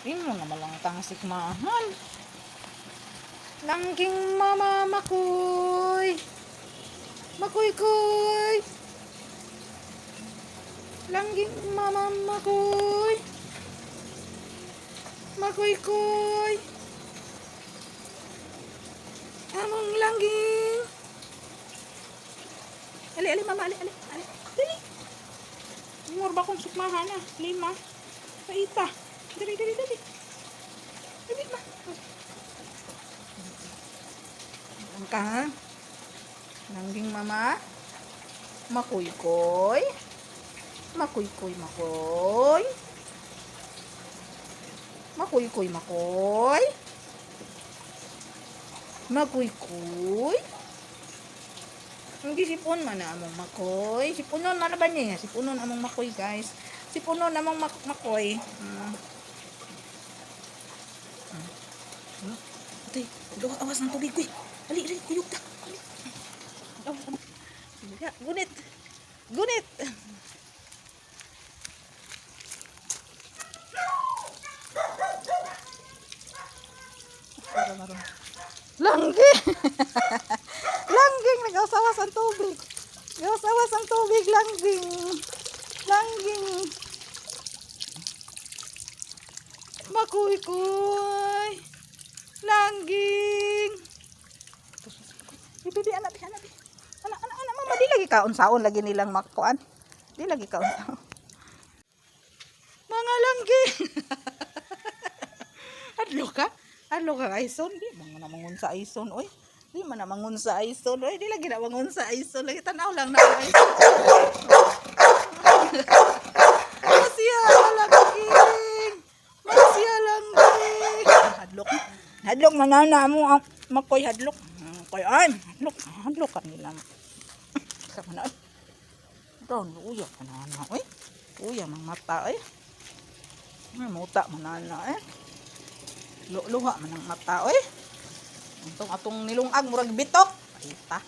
Imo na malang tangsik mahal. Langging mama makoy. Makoy-koy. Langging mama makoy. Makoy-koy. Among langging. Ali mama, ali. Dali. Umur ba kong sukmahan na? 5. Paita. Dali. Dali ma. Langka. Langging mama. Makoy-koy. Makoy-koy. Makoy-koy. Makoy-koy. Hindi sipon man na among makoy. Sipunon na ba niya? Sipunon among makoy, guys. Sipunon among makoy. Ate, awas ng tubig, kuy. Ali, kuyog ta. Awas ng gunit. Langging. Langging, nag-asawas ang tubig. Nag-asawas ang tubig, langging. Makoy-koy. Langging. Bibi, anak, mama, di lagi kaon-saon lagi nilang makuan. Di lagi kaon-saon. Mga langging. Adlo ka Aison, di man na mangun sa Aison, oy. Di man na mangun sa Aison, oy. Di lagi na mangun sa Aison, lagi tanaw lang na Aison. Masya langging. Hadlok manana mo ang makoy hadlok. Koy ay, hadlok kanila. Sa mana. Daw uya kanana, oy. Uya mang mata, oy. Muta manana, eh. Luha man ang mata, oy. Atong nilungag murag bitok. Paita.